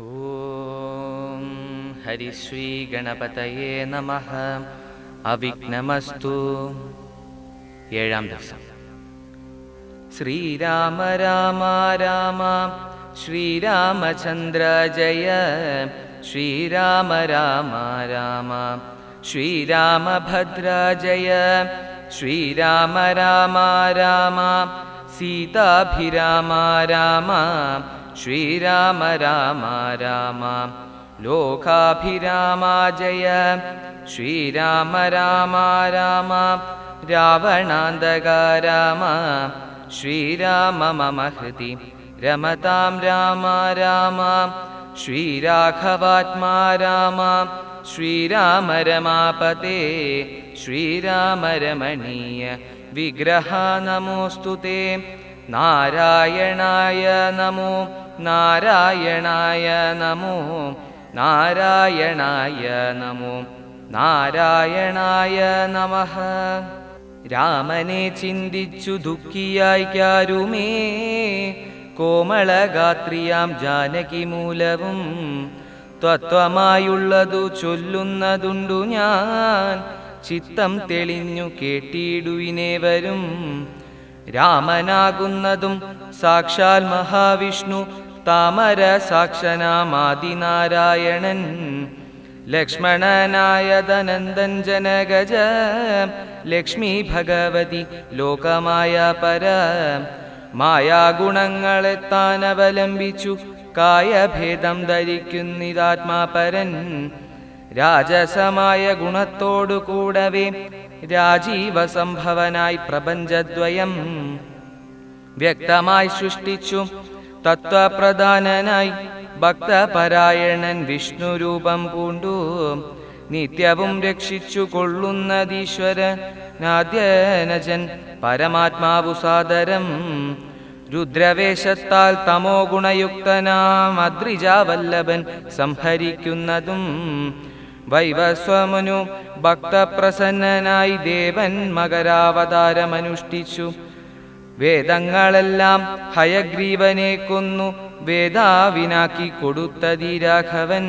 ഓം ഹരിശ്രീ ഗണപതയേ നമഃ. അവിഘ്നമസ്തു. ഏഴാം ദിവസം. ശ്രീരാമ രാമ രാമ ശ്രീരാമചന്ദ്ര ജയ. ശ്രീരാമ രാമ രാമ ശ്രീരാമഭദ്ര ജയ. ശ്രീരാമ രാമ രാമ സീതാഭിരാമ രാമ. ശ്രീരാമ രാമ രാമ ലോകാഭിരാമ ജയ. ശ്രീരാമ രാമ രാമ രാവണാന്തക രാമ. ശ്രീരാമ മമ ഹൃദി രമതാം രാമ രാമ. ശ്രീരാഘവാത്മാ രാമ. ശ്രീരാമ രമാപതേ. ശ്രീരാമ രമണീയ വിഗ്രഹ നമോസ്തുതേ. നാരായണായ നമോ നാരായണായ നമോ നാരായണായ നമോ നാരായണായ നമഃ. രാമനെ ചിന്തിച്ചു ദുഃഖിയായി ക്യാരുമേ. കോമളഗാത്രിയാം ജാനകി മൂലവും തത്വമായുള്ളതു ചൊല്ലുന്നതുണ്ടു ഞാൻ. ചിത്തം തെളിഞ്ഞു കേട്ടിടുവിനേവരും. രാമനാകുന്നതും സാക്ഷാൽ മഹാവിഷ്ണു. താമര സാക്ഷനാമാദിനാരായണൻ. ലക്ഷ്മണനായ ധനന്ദൻ ജനഗജ. ലക്ഷ്മി ഭഗവതി ലോകമായ പര. മായാഗുണങ്ങളെ താൻ അവലംബിച്ചു കായഭേദം ധരിക്കുന്നിതാത്മാപരൻ. രാജസമായ ഗുണത്തോടു കൂടവേ രാജീവ സംഭവനായി പ്രപഞ്ചദ്വയം വ്യക്തമായി സൃഷ്ടിച്ചു. തത്വപ്രധാനനായി ഭക്തപരായണൻ വിഷ്ണുരൂപം പൂണ്ടു. നിത്യവും രക്ഷിച്ചു കൊള്ളുന്നതീശ്വരനാദ്യനജൻ പരമാത്മാവു സാദരം. രുദ്രവേഷത്താൽ തമോ ഗുണയുക്തനാം അദ്രിജാവല്ലഭൻ സംഹരിക്കുന്നതും. വൈവസ്വമനു ഭക്തപ്രസന്നനായി ദേവൻ മകരാവതാരമനുഷ്ഠിച്ചു. വേദങ്ങളെല്ലാം ഹയഗ്രീവനെ കൊന്നു വേദാവിനാക്കി കൊടുത്തതി രാഘവൻ.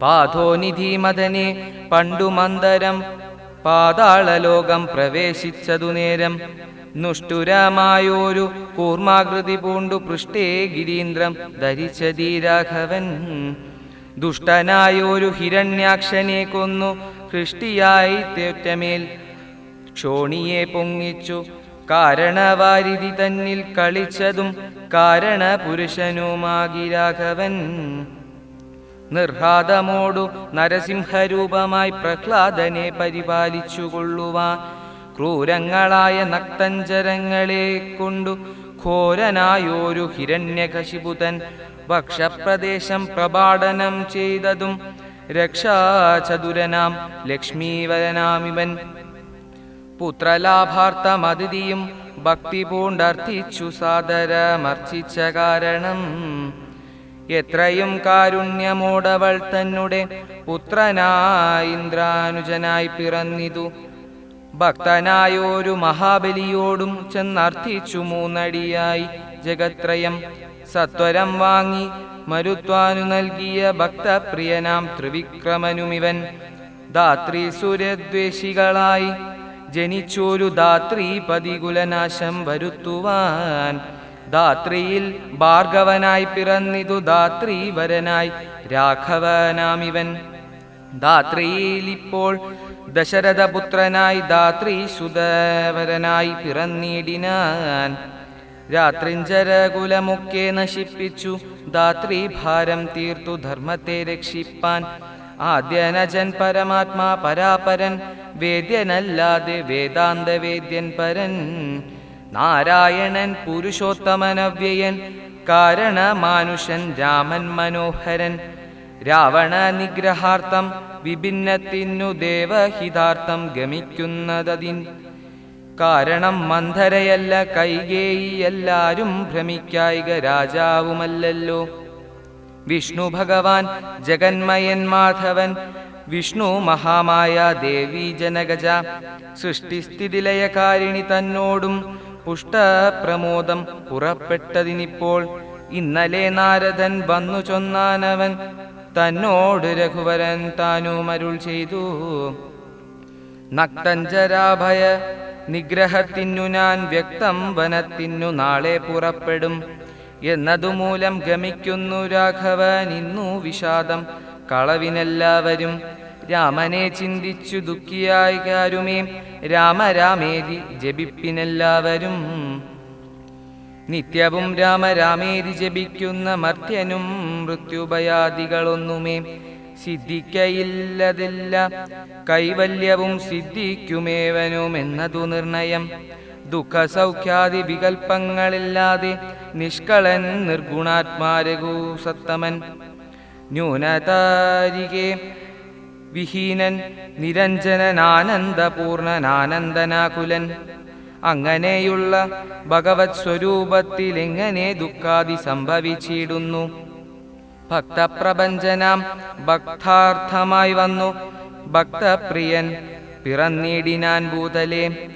പാഥോനിധി മദനെ പണ്ടു മന്ദരം പാതാളലോകം പ്രവേശിച്ചതു നേരം. നുഷ്ടുരമായോരു കൂർമാകൃതി പൂണ്ടു പൃഷ്ഠേ ഗിരീന്ദ്രം ധരിച്ചതി രാഘവൻ. ദുഷ്ടനായൊരു ഹിരണ്യാക്ഷനെ കൊന്നു ഹൃഷ്ടിയായി തേറ്റമേൽ ക്ഷോണിയെ പൊങ്ങിച്ചു. കാരണവാരിധി തന്നിൽ കളിച്ചതും കാരണപുരുഷനുമാകി രാഘവൻ. നിർഹാദമോടു നരസിംഹരൂപമായി പ്രഹ്ലാദനെ പരിപാലിച്ചു കൊള്ളുവാൻ. ക്രൂരങ്ങളായ നക്തഞ്ചരങ്ങളെ കൊണ്ടു ഘോരനായോരു ഹിരണ്യകശിപുതൻ ഭക്ഷപ്രദേശം പ്രപാടനം ചെയ്തതും. രക്ഷാചതുരനാം ലക്ഷ്മീവരനാമിവൻ. പുത്രലാഭാർത്ഥമതിഥിയും ഭക്തി പൂണ്ടർത്ഥിച്ചു സാദരമർച്ചിച്ച കാരണം. എത്രയും കാരുണ്യമോടവൾ തന്നെ പുത്രനായി ഇന്ദ്രാനുജനായി പിറന്നിതു. ഭക്തനായോരു മഹാബലിയോടും ചെന്നർത്ഥിച്ചു മൂന്നടിയായി ജഗത്രയം. സത്വരം വാങ്ങി മരുത്വാനു നൽകിയ ഭക്തപ്രിയനാം ത്രിവിക്രമനുമിവൻ. ധാത്രി സുരദ്വേഷികളായി ജനിച്ചോരു ധാത്രി പതികുലനാശം വരുത്തുവാൻ. ധാത്രിയിൽ ഭാർഗവനായി പിറന്നിതു ധാത്രീവരനായി രാഘവനാമിവൻ. ധാത്രിയിലിപ്പോൾ ദശരഥപുത്രനായി ധാത്രീസുതവരനായി പിറന്നിടിനാൻ. രാത്രിഞ്ചരകുലമൊക്കെ നശിപ്പിച്ചു ധാത്രീഭാരം തീർത്തു ധർമ്മത്തെ രക്ഷിപ്പാൻ. ആദ്യനജൻ പരമാത്മാ പരാപരൻ. വേദ്യനല്ലാതെ വേദാന്ത വേദ്യൻ പരൻ. നാരായണൻ പുരുഷോത്തമനവ്യയൻ. കാരണമാനുഷൻ രാമൻ മനോഹരൻ. രാവണ നിഗ്രഹാർത്ഥം വിഭിന്നത്തിനു ദേവഹിതാർത്ഥം ഗമിക്കുന്നതതിൻ. കാരണം മന്ധരയല്ല കൈകേയി. എല്ലാരും ഭ്രമിക്കായിക രാജാവുമല്ലല്ലോ. വിഷ്ണു ഭഗവാൻ ജഗന്മയൻ മാധവൻ. വിഷ്ണു മഹാമായ ദേവി ജനകജ. സൃഷ്ടിസ്ഥിതിലയകാരിണി തന്നോടും പുഷ്ടപ്രമോദം പുറപ്പെട്ടതിനിപ്പോൾ ഇന്നലെ നാരദൻ വന്നു ചൊന്നാനവൻ തന്നോട് രഘുവരൻ താനുമരുൾ ചെയ്തു. നക്തഞ്ചരാഭയ നിഗ്രഹത്തിനു ഞാൻ വ്യക്തം വനത്തിനു നാളെ പുറപ്പെടും എന്നതുമൂലം ഗമിക്കുന്നു രാഘവൻ ഇന്നു വിഷാദം കളവിനെല്ലാവരും. രാമനെ ചിന്തിച്ചു ദുഃഖിയായി കാരുമേ രാമരാമേരി ജപിപ്പിനെല്ലാവരും. നിത്യവും രാമരാമേരി ജപിക്കുന്ന മർത്യനും മൃത്യുഭയാദികളൊന്നുമേ സിദ്ധിക്കയില്ലതില്ല. കൈവല്യവും സിദ്ധിക്കുമേവനുമെന്നതു നിർണയം. ദുഃഖസൗഖ്യാദി വികൽപ്പങ്ങളില്ലാതെ നിഷ്കളൻ നിർഗുണാത്മാരഘുസത്തമൻ. ന്യൂനതാരികെ വിഹീനൻ നിരഞ്ജനനാനന്ദപൂർണനാനന്ദനാകുലൻ. അങ്ങനെയുള്ള ഭഗവത് സ്വരൂപത്തിൽ എങ്ങനെ ദുഃഖാദി സംഭവിച്ചിടുന്നു. ഭക്തപ്രപഞ്ചനാം ഭക്താർത്ഥമായി വന്നു ഭക്തപ്രിയൻ പിറന്നിടിനാൻ ഭൂതലേ.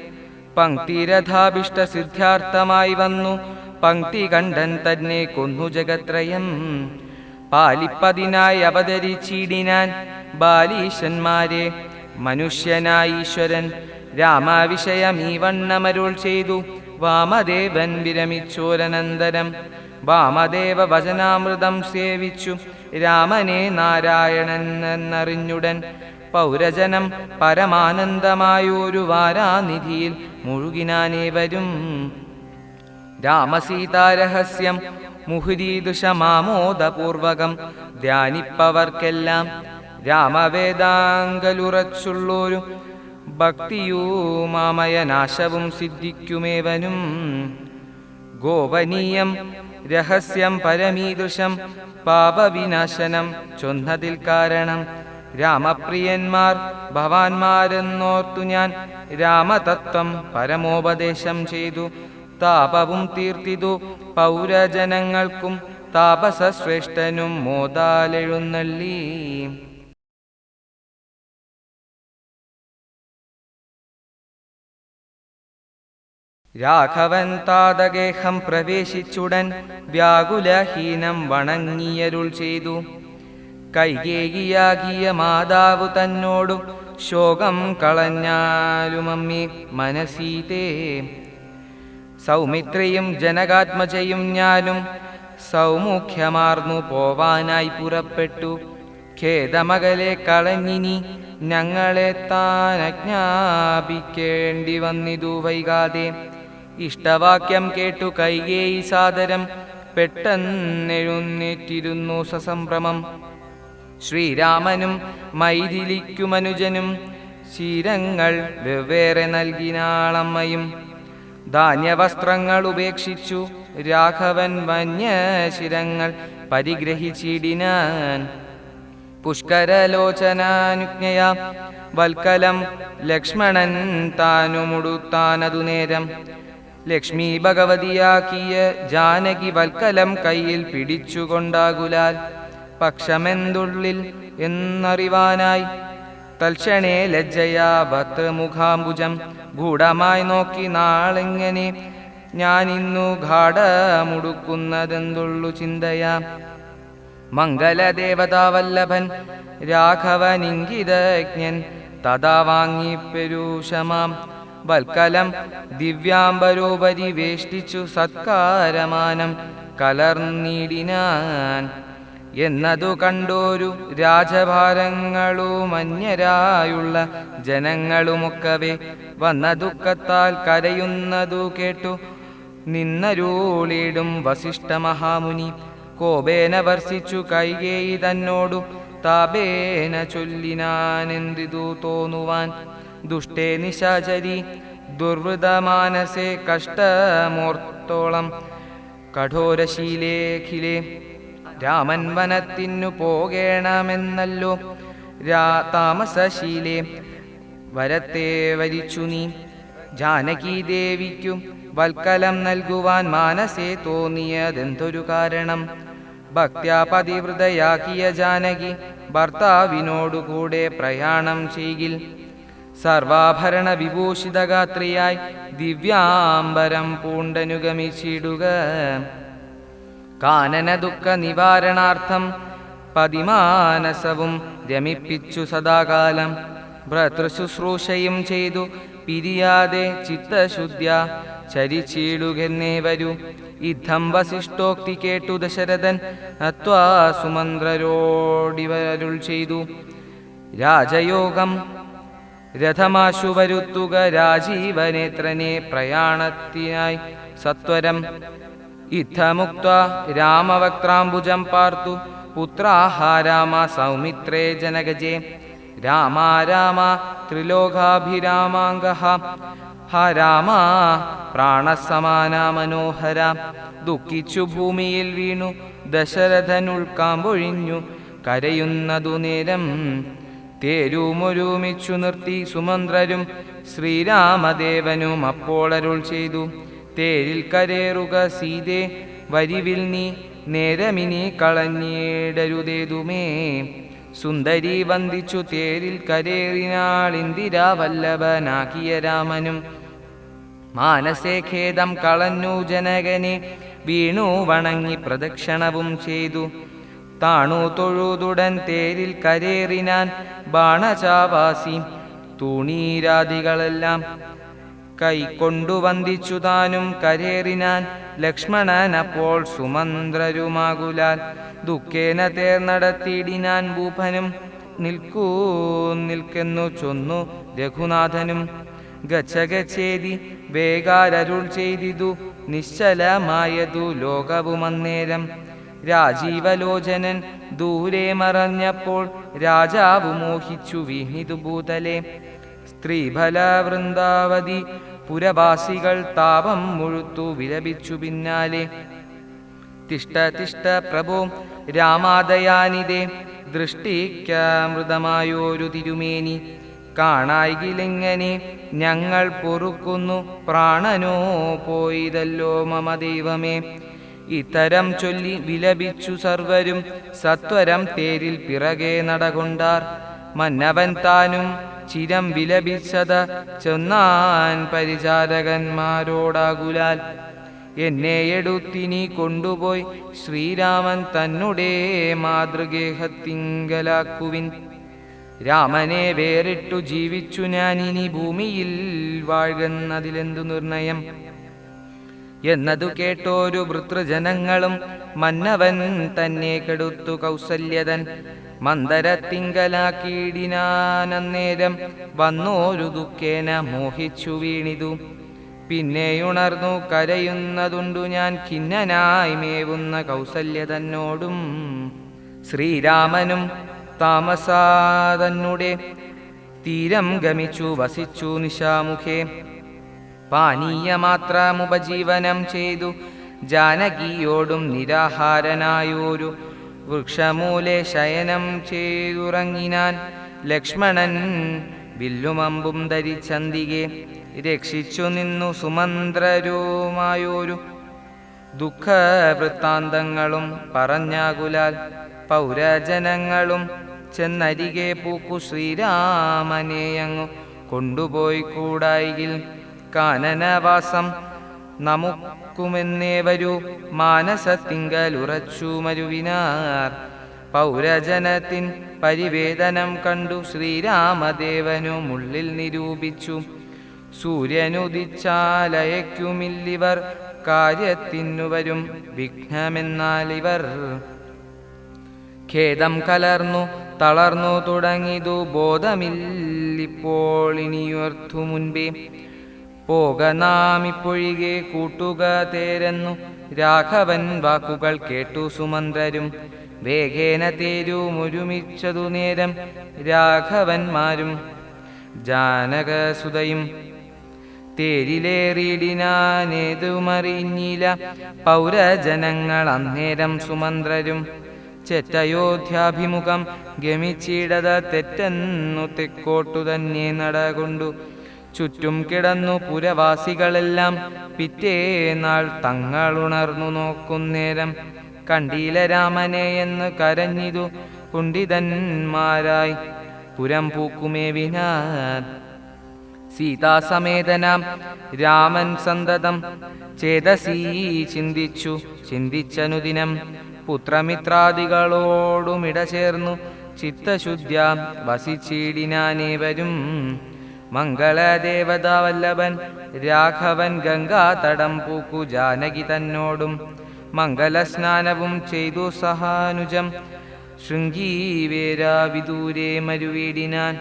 പങ്ക്തിരഥാഭിഷ്ട സിദ്ധ്യാർത്ഥമായി വന്നു പങ്ക്തി കണ്ഠൻ തന്നെ കൊന്നു ജഗത്രയം. പാലിപ്പതിനായി അവതരിച്ചിടിനാൻ ബാലീശന്മാരെ മനുഷ്യനായി ഈശ്വരൻ. രാമവിഷയം ഈ വണ്ണമരുൾ ചെയ്തു വാമദേവൻ വിരമിച്ചോരനന്തരം. വാമദേവ വചനാമൃതം സേവിച്ചു രാമനെ നാരായണൻ എന്നറിഞ്ഞുടൻ. പൗരജനം പരമാനന്ദമായൊരു വാരാനിധിയിൽ മുഴുകിനാനേവരും. രാമസീതാരഹസ്യം മുഹുരീദുഷമാമോദപൂർവകം ധ്യാനിപ്പവർക്കെല്ലാം രാമവേദാങ്കലുറച്ചുള്ളൊരു ഭക്തിയുമാമയനാശവും സിദ്ധിക്കുമേവനും. ഗോപനീയം രഹസ്യം പരമീദൃശം പാപവിനാശനം ചൊന്നതിൽ കാരണം. രാമപ്രിയന്മാർ ഭവാന്മാരെന്നോർത്തു ഞാൻ രാമതത്വം പരമോപദേശം ചെയ്തു. താപവും തീർത്തിതു പൗരജനങ്ങൾക്കും താപസശ്രേഷ്ഠനും മോദാലെഴുന്നള്ളി. രാഘവൻ താതഗേഹം പ്രവേശിച്ചുടൻ വ്യാകുലഹീനം വണങ്ങിയരുൾ ചെയ്തു. കൈകേയിയാകിയ മാതാവു തന്നോടു ശോകം കളഞ്ഞാലുമമ്മേ മനസീതേ. സൗമിത്രിയും ജനകാത്മജയും ഞാനും സൗമുഖ്യമാർന്നു പോവാനായി പുറപ്പെട്ടു. ഖേദമകലെ കളഞ്ഞിനി ഞങ്ങളെ താനജ്ഞാപിക്കേണ്ടി വന്നിതു വൈകാതെ. ഇഷ്ടവാക്യം കേട്ടു കൈകേയി സാദരം പെട്ടെന്നെഴുന്നേറ്റിരുന്നു സസംഭ്രമം. ശ്രീരാമനും മൈഥിലിക്കുമനുജനും ശീരങ്ങൾ വെവ്വേറെ നൽകിനാളമ്മയും. ധാന്യവസ്ത്രങ്ങൾ ഉപേക്ഷിച്ചു രാഘവൻ വന്യശിരങ്ങൾ പരിഗ്രഹിച്ചിടിനാൻ. പുഷ്കരലോചനാനുജ്ഞയാ വൽക്കലം ലക്ഷ്മണൻ താനുമുടുത്താനതു നേരം. ലക്ഷ്മി ഭഗവതിയാക്കിയ ജാനകി വൽക്കലം കയ്യിൽ പിടിച്ചുകൊണ്ടാകുലാൽ പക്ഷമെന്തുള്ളിൽ എന്നറിവാനായി തൽക്ഷണേ ലജ്ജയാ ഭർത്തൃമുഖാംബുജം ഗൂഢമായി നോക്കി നാളെങ്ങനെ ഞാനിന്നു ഘാടമുടുക്കുന്നതെന്തുള്ളു ചിന്തയാ. മംഗലദേവതാവല്ലഭൻ രാഘവനിങ്കിതജ്ഞൻ തഥാ വാങ്ങിപ്പെരുഷമാം വൽക്കലം ദിവ്യാംബരോപരി വേഷ്ടിച്ചു സത്കാരമാനം കലർന്നിടിനാൻ. എന്നതു കണ്ടോരു രാജഭാരങ്ങളുമന്യരായുള്ള ജനങ്ങളുമൊക്കവേ വന്ന ദുഃഖത്താൽ കരയുന്നതു കേട്ടു നിന്നരുളിടും വസിഷ്ഠ മഹാമുനി. കോപേന വർഷിച്ചു കൈകേയി തന്നോടു താപേന ചൊല്ലിനാനെന്തിതു തോന്നുവാൻ. ദുഷ്ടേ നിശാചരി ദുർവൃതമാനസേ കഷ്ടമോർത്തോളം കഠോരശീലേഖിലേ. രാമൻ വനത്തിനു പോകേണമെന്നല്ലോ താമസശീലേ വരത്തെ വരിച്ചു നീ. ജാനകി ദേവിക്കു വൽക്കലം നൽകുവാൻ മാനസേ തോന്നിയതെന്തൊരു കാരണം. ഭക്ത്യാ പതിവൃതയാക്കിയ ജാനകി ഭർത്താവിനോടുകൂടെ പ്രയാണം ചെയ്യിൽ. സർവാഭരണ വിഭൂഷിതഗാത്രിയായി ദിവ്യാംബരം പൂണ്ടനുഗമിച്ചിടുക. കാനന ദുഃഖ നിവാരണാർത്ഥം പതിമാനസവും രമിപ്പിച്ചു സദാകാലം. ഭ്രതൃശുശ്രൂഷയും ചെയ്തു പിരിയാതെ ചിത്തശുദ്ധ്യ ചരിച്ചിടുകെന്നേ വരൂ. യുദ്ധം വസിഷ്ഠോക്തി കേട്ടു ദശരഥൻ അത്വാ സുമന്ത്രരോടിവരുൾ ചെയ്തു. രാജയോഗം രഥമാശു വരുത്തുക രാജീവനേത്രനെ പ്രയാണത്തിനായി സത്വരം. യുദ്ധമുക്ത രാമവക്ത്രാംബുജം പാർത്തു പുത്രാഹാരാമ സൗമിത്രേ ജനകജേ. രാമ രാമ ത്രിലോകാഭിരാമാംഗഃ ഹ രാമ പ്രാണസമാന മനോഹര. ദുഃഖിച്ചു ഭൂമിയിൽ വീണു ദശരഥൻ ഉൾക്കാമ്പൊഴിഞ്ഞു കരയുന്നതു നേരം. തേരുമൊരുമിച്ചു നിർത്തി സുമന്ത്രരും ശ്രീരാമദേവനും അപ്പോൾ അരുൾ ചെയ്തു. തേരിൽ കരേറുക സീതേ വരിവിൽ നീ നേരമിനി കളഞ്ഞിടരുതേതുമേ. സുന്ദരി വന്ദിച്ചു തേരിൽ കരേറിനാൾ ഇന്ദിരാവല്ലഭനാകിയ രാമനും. മാനസേ ഖേദം കളഞ്ഞു ജനകനെ വീണു വണങ്ങി പ്രദക്ഷിണവും ചെയ്തു. താണു തൊഴുതുടൻ തേരിൽ കരേറിനാൻ ബാണചാവാസി തൂണീരാദികളെല്ലാം കൈക്കൊണ്ടു വന്ദിച്ചു താനും കരേറിനാൻ. ലക്ഷ്മണൻ അപ്പോൾ സുമന്ത്രരുമാകുലാൽ ദുഃഖേന തേർ നടത്തിയിടിനാൻ ഭൂപനും. നിൽക്കൂ നിൽക്കെന്നു ചൊന്നു രഘുനാഥനും. ഗച്ഛ ഗച്ഛേതി വേഗാരരുൾ ചെയ്തിതു നിശ്ചലമായതു ലോകവുമന്നേരം. രാജീവലോചനൻ ദൂരെ മറഞ്ഞപ്പോൾ രാജാവു മോഹിച്ചു വീണിതു ഭൂതലെ. സ്ത്രീഫലവൃന്ദാവതി പുരവാസികൾ താപം മുഴുത്തു വിലപിച്ചു പിന്നാലെ. തിഷ്ട തിഷ്ട പ്രഭോ രാമാദയാനിതേ ദൃഷ്ടിക്കമൃതമായോരു തിരുമേനി. കാണായികിലെങ്ങനെ ഞങ്ങൾ പൊറുക്കുന്നു പ്രാണനോ പോയിതല്ലോ മമ ദൈവമേ. ഇത്തരം ചൊല്ലി വിലപിച്ചു സർവരും സത്വരം തേരിൽ പിറകെ നടകൊണ്ടാർ. മന്നവൻ താനും ചിരം വിലപിച്ചത ചെന്നാൻ പരിചാരകന്മാരോടാകുലാൽ. എന്നെ എടുത്തിനി കൊണ്ടുപോയി ശ്രീരാമൻ തന്നുടേ മാതൃഗേഹത്തിങ്കലാക്കുവിൻ. രാമനെ വേറിട്ടു ജീവിച്ചു ഞാനിനി ഭൂമിയിൽ വാഴുന്നതിലെന്തു നിർണയം എന്നതു കേട്ടോരു വൃത്രജനങ്ങളും മന്നവൻ തന്നെ കെടുത്തു കൗസല്യതൻ. മന്ദരത്തിങ്കലാക്കിയിടിനാനന്നേരം വന്നോരു ദുഃഖേന മോഹിച്ചു വീണിതു. പിന്നെയുണർന്നു കരയുന്നതുണ്ടു ഞാൻ ഖിന്നനായി മേവുന്ന കൗസല്യതന്നോടും. ശ്രീരാമനും താമസാതന്നുടെ തീരം ഗമിച്ചു വസിച്ചു നിശാമുഖേ. പാനീയമാത്രമുപജീവനം ചെയ്തു ജാനകിയോടും നിരാഹാരനായോരു വൃക്ഷമൂലെ ശയനം ചെയ്തുറങ്ങിനാൻ. ലക്ഷ്മണൻ വില്ലുമമ്പും ധരിച്ചന്തികെ രക്ഷിച്ചു നിന്നു സുമന്ത്രരുമായോരു ദുഃഖവൃത്താന്തങ്ങളും പറഞ്ഞാകുലാൽ. പൗരജനങ്ങളും ചെന്നരികെ പൂക്കു ശ്രീരാമനെയങ്ങു കൊണ്ടുപോയി കൂടായികിൽ കാനനവാസം നമുക്കുമെന്നേ വരൂ മാനസത്തിങ്കലുറച്ചു മരുവിനാർ. പൗരജനത്തിൻ പരിവേദനം കണ്ടു ശ്രീരാമദേവനും ഉള്ളിൽ നിരൂപിച്ചു. സൂര്യനുദിച്ചാലയക്കുമില്ലിവർ കാര്യത്തിനു വരും വിഘ്നമെന്നാലിവർ. ഖേദം കലർന്നു തളർന്നു തുടങ്ങിയതു ബോധമില്ലിപ്പോൾ ഇനിയുയർത്തു മുൻപേ. പോക നാമിപ്പൊഴികെ കൂട്ടുക തേരെന്നു രാഘവൻ വാക്കുകൾ കേട്ടു സുമന്ത്രരും. വേഗേന തേരുമൊരുമിച്ചതു നേരം രാഘവന്മാരും ജാനകസുതയും. തേരിലേറിയിടിനാനേതുമറിഞ്ഞില്ല പൗരജനങ്ങൾ അന്നേരം സുമന്ത്രരും. ചെറ്റയോധ്യാഭിമുഖം ഗമിച്ചിടത തെറ്റെന്നു തെക്കോട്ടു തന്നെ നടകൊണ്ടു ചുറ്റും കിടന്നു പുരവാസികളെല്ലാം. പിറ്റേനാൾ തങ്ങളുണർന്നു നോക്കുന്നേരം കണ്ടീല രാമനെ എന്ന് കരഞ്ഞിതു കുണ്ഠിതന്മാരായി പുരം പൂക്കുമേവിനാൻ. സീതാസമേതനാം രാമൻ സന്തതം ചേതസീ ചിന്തിച്ചനുദിനം പുത്രമിത്രാദികളോടുമിട ചേർന്നു ചിത്തശുദ്ധ്യാ വസിച്ചിടിനാനേവരും. മംഗളദേവതാവല്ലഭൻ രാഘവൻ ഗംഗാതടം പൂക്കു ജാനകി തന്നോടും മംഗലസ്നാനവും ചെയ്തു സഹാനുജം ശൃംഗീവേരാവിദൂരെ മരുവീടിനാൻ.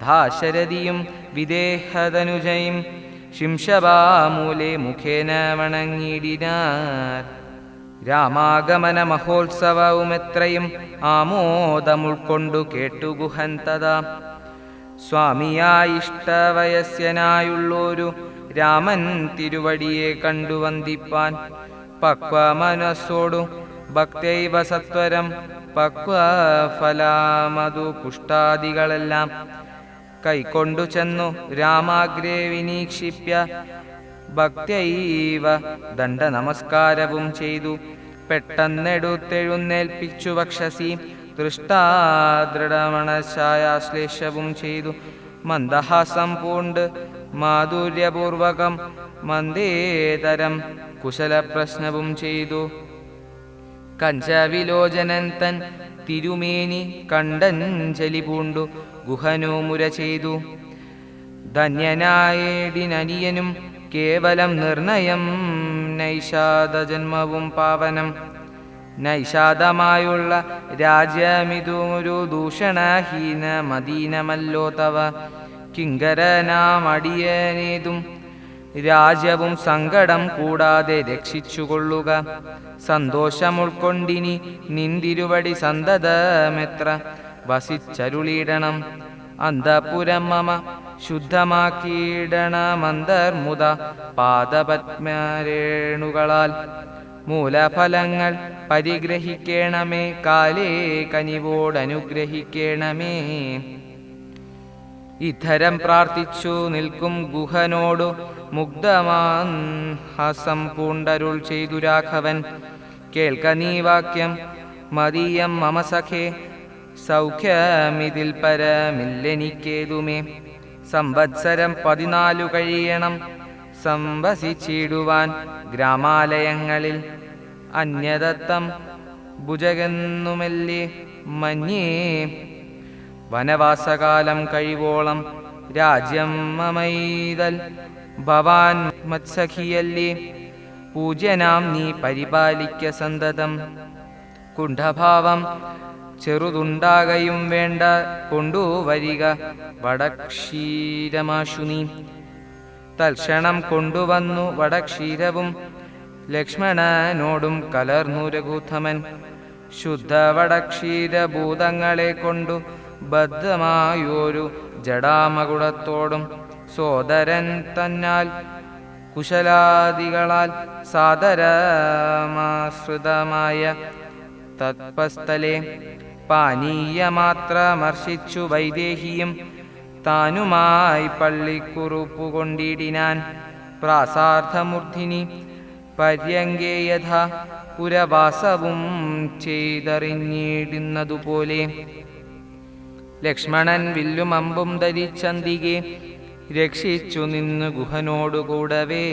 ധാശരഥിയും വിദേഹതനുജയും ശിംശവാമൂലെ മുഖേന വണങ്ങിടിനാർ. രാമാഗമന മഹോത്സവവുമെത്രയും ആമോദമുൾക്കൊണ്ടു കേട്ടു ഗുഹൻ തഥാ. സ്വാമിയായിഷ്ടവയസ്യനായുള്ളൊരു രാമൻ തിരുവടിയെ കണ്ടു വന്ദിപ്പാൻ പക്വമനസ്സോടു ഭക്തൈവ സത്വരം പക്വഫലാമതു പുഷ്ടാദികളെല്ലാം കൈക്കൊണ്ടു ചെന്നു രാമാഗ്രേ വിനീക്ഷിപ്യ ഭക്തൈവ ദണ്ഡ നമസ്കാരവും ചെയ്തു. പെട്ടെന്നെടുത്തെഴുന്നേൽപ്പിച്ചു വക്ഷസി ദൃഷ്ടാദൃഢമണശായാശ്ലേഷവും ചെയ്തു. മന്ദഹാസം പൂണ്ട് മാധുര്യപൂർവകം മന്ദേതരം കുശലപ്രശ്നവും ചെയ്തു. കഞ്ചവിലോചനൻ തൻ തിരുമേനി കണ്ടഞ്ജലി പൂണ്ടു ഗുഹനോ മുര ചെയ്തു. ധന്യനായേടിനനിയനും കേവലം നിർണയം നൈഷാദജന്മവും പാവനം. നൈഷാദമായുള്ള രാജ്യമിതുമൊരു ദൂഷണഹീന മദീനമല്ലോ തവ. കിങ്കരനാമടിയനേതും രാജ്യവും സങ്കടം കൂടാതെ രക്ഷിച്ചുകൊള്ളുക. സന്തോഷമുൾക്കൊണ്ടിനി നിന്തിരുവടി സന്തതമെത്ര വസിച്ചരുളിയിടണം. അന്തപുരം മമ ശുദ്ധമാക്കിയിടണമന്തർമുത പാദപത്മരേണുകളാൽ. മൂലഫലങ്ങൾ പരിഗ്രഹിക്കേണമേ കാലേ കനിവോടനുഗ്രഹിക്കേണമേ. ഇത്തരം പ്രാർത്ഥിച്ചു നിൽക്കും ഗുഹനോടു മുഗ്ധമാഹസം പൂണ്ടരുൾ ചെയ്തു രാഘവൻ. കേൾക്ക നീ വാക്യം മദീയം മമ സഖേ, സൗഖ്യമിതിൽ പരമില്ലെനിക്കേതുമേ. സംവത്സരം 14 കഴിയണം സംവസിച്ചിടുവാൻ ഗ്രാമാലയങ്ങളിൽ. അന്യദത്തം ഭുജകെന്നുമെല്ലേ മന്യേ വനവാസകാലം കഴിവോളം രാജ്യം മമൈതൽ ഭവാൻ മത്സഖിയല്ലേ. പൂജ്യനാം നീ പരിപാലിക്ക സന്തതം. കുണ്ഠഭാവം ചെറുതുണ്ടാകയും വേണ്ട കൊണ്ടുവരിക വടക്ഷീരമാശു നീ. തൽക്ഷണം കൊണ്ടുവന്നു വടക്ഷീരവും ലക്ഷ്മണനോടും കലർന്നു രഘുത്തമൻ. ശുദ്ധ വടക്ഷീരഭൂതങ്ങളെ കൊണ്ടു ബദ്ധമായൊരു ജടാമകുടത്തോടും സോദരൻ തന്നാൽ കുശലാദികളാൽ സാദരമാശ്രിതമായ തത്പസ്ഥലെ പാനീയമാത്രമർശിച്ചു വൈദേഹിയും താനുമായി പള്ളിക്കുറുപ്പുകൊണ്ടിടിനാൻ. പ്രാസാർത്ഥമൂർധിനി പര്യങ്കേ യഥാ പുരവാസവും ചെയ്തറിഞ്ഞിടുന്നതുപോലെ. ലക്ഷ്മണൻ വില്ലും അമ്പും ധരിച്ചന്തികെ രക്ഷിച്ചു നിന്നു ഗുഹനോടുകൂടവേ.